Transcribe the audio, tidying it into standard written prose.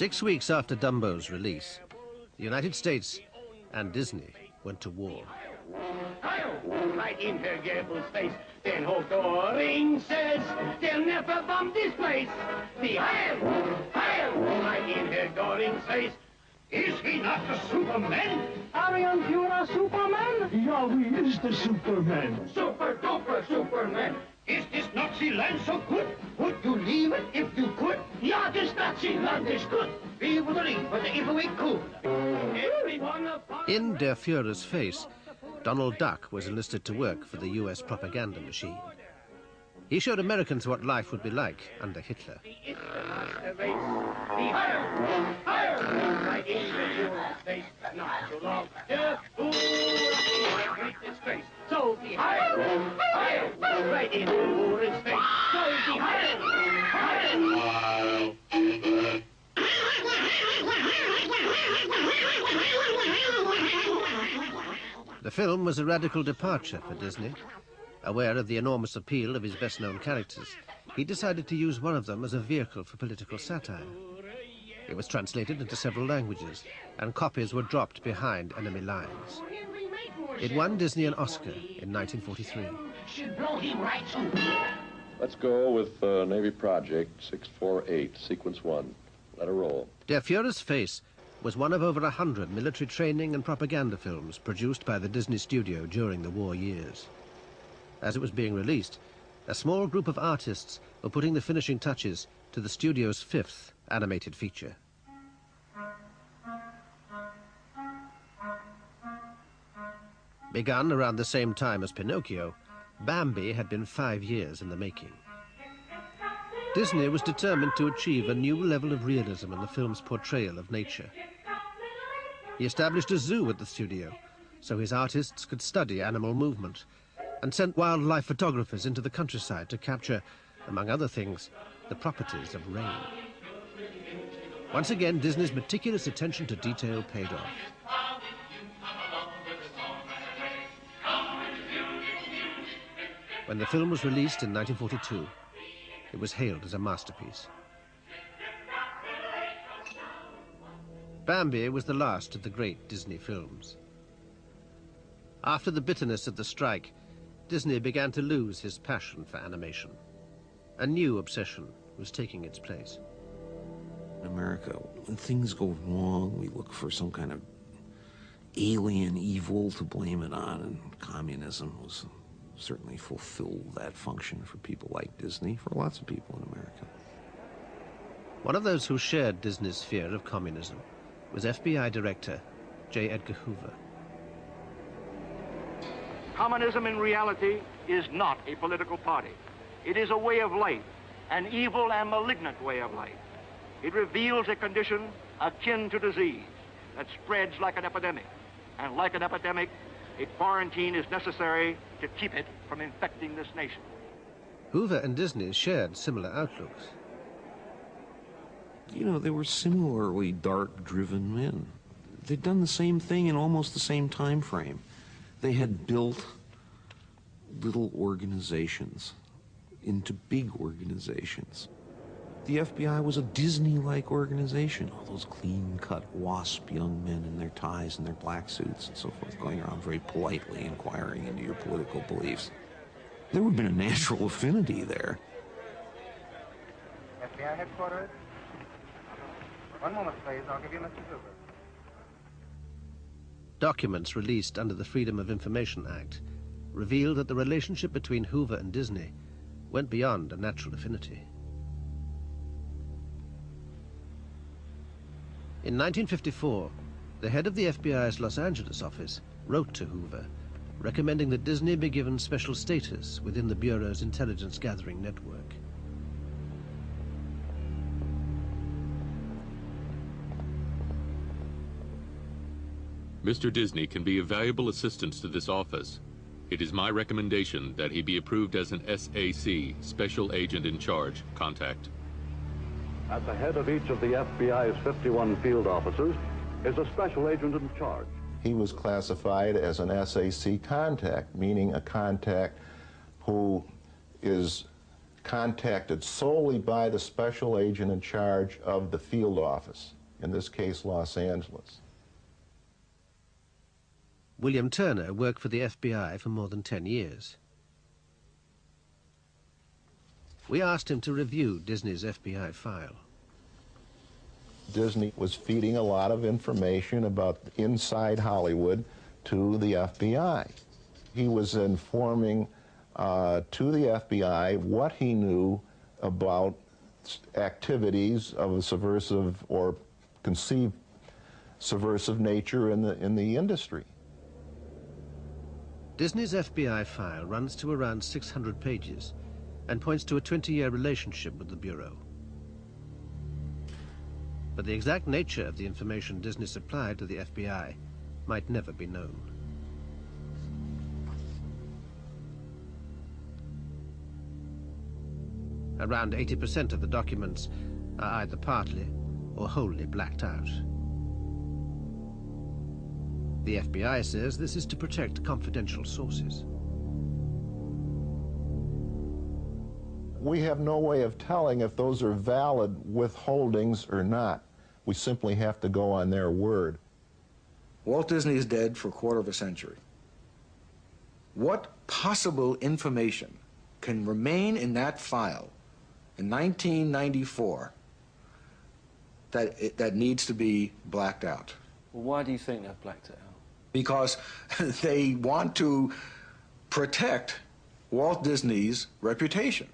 6 weeks after Dumbo's release, the United States and Disney went to war. Right in her Goebbels' face, then Otto Ring says, they'll never bomb this place. The Heil, right in her Goring's face. Is he not the Superman? Arian Pura Superman? Yeah, he is the Superman. Super duper Superman. Is this Nazi land so good? Would you leave it if you could? Yeah, this Nazi land is good. We would leave it if we could. In Der Führer's face, Donald Duck was enlisted to work for the US propaganda machine. He showed Americans what life would be like under Hitler. The film was a radical departure for Disney. Aware of the enormous appeal of his best-known characters, he decided to use one of them as a vehicle for political satire. It was translated into several languages, and copies were dropped behind enemy lines. It won Disney an Oscar in 1943. Let's go with Navy Project 648, Sequence 1. Let her roll. Der Führer's Face was one of over 100 military training and propaganda films produced by the Disney studio during the war years. As it was being released, a small group of artists were putting the finishing touches to the studio's 5th animated feature. Begun around the same time as Pinocchio, Bambi had been 5 years in the making. Disney was determined to achieve a new level of realism in the film's portrayal of nature. He established a zoo at the studio so his artists could study animal movement, and sent wildlife photographers into the countryside to capture, among other things, the properties of rain. Once again, Disney's meticulous attention to detail paid off. When the film was released in 1942, it was hailed as a masterpiece. Bambi was the last of the great Disney films. After the bitterness of the strike, Disney began to lose his passion for animation. A new obsession was taking its place. In America, when things go wrong, we look for some kind of alien evil to blame it on, and communism was certainly fulfilled that function for people like Disney, for lots of people in America. One of those who shared Disney's fear of communism was FBI Director J. Edgar Hoover. Communism in reality is not a political party. It is a way of life, an evil and malignant way of life. It reveals a condition akin to disease that spreads like an epidemic. And like an epidemic, a quarantine is necessary to keep it from infecting this nation. Hoover and Disney shared similar outlooks. You know, they were similarly dark-driven men. They'd done the same thing in almost the same time frame. They had built little organizations into big organizations. The FBI was a Disney-like organization. All those clean-cut WASP young men in their ties and their black suits and so forth, going around very politely inquiring into your political beliefs. There would have been a natural affinity there. FBI headquarters. One moment, please. I'll give you Mr. Hoover. Documents released under the Freedom of Information Act revealed that the relationship between Hoover and Disney went beyond a natural affinity. In 1954, the head of the FBI's Los Angeles office wrote to Hoover, recommending that Disney be given special status within the Bureau's intelligence gathering network. Mr. Disney can be of valuable assistance to this office. It is my recommendation that he be approved as an SAC, Special Agent in Charge. Contact. At the head of each of the FBI's 51 field offices is a special agent in charge. He was classified as an SAC contact, meaning a contact who is contacted solely by the special agent in charge of the field office, in this case Los Angeles. William Turner worked for the FBI for more than 10 years. We asked him to review Disney's FBI file. Disney was feeding a lot of information about inside Hollywood to the FBI. He was informing to the FBI what he knew about activities of a subversive or conceived subversive nature in the industry. Disney's FBI file runs to around 600 pages and points to a 20-year relationship with the Bureau. But the exact nature of the information Disney supplied to the FBI might never be known. Around 80% of the documents are either partly or wholly blacked out. The FBI says this is to protect confidential sources. We have no way of telling if those are valid withholdings or not. We simply have to go on their word. Walt Disney is dead for a quarter of a century. What possible information can remain in that file in 1994 that needs to be blacked out? Well, why do you think they've blacked it out? Because they want to protect Walt Disney's reputation.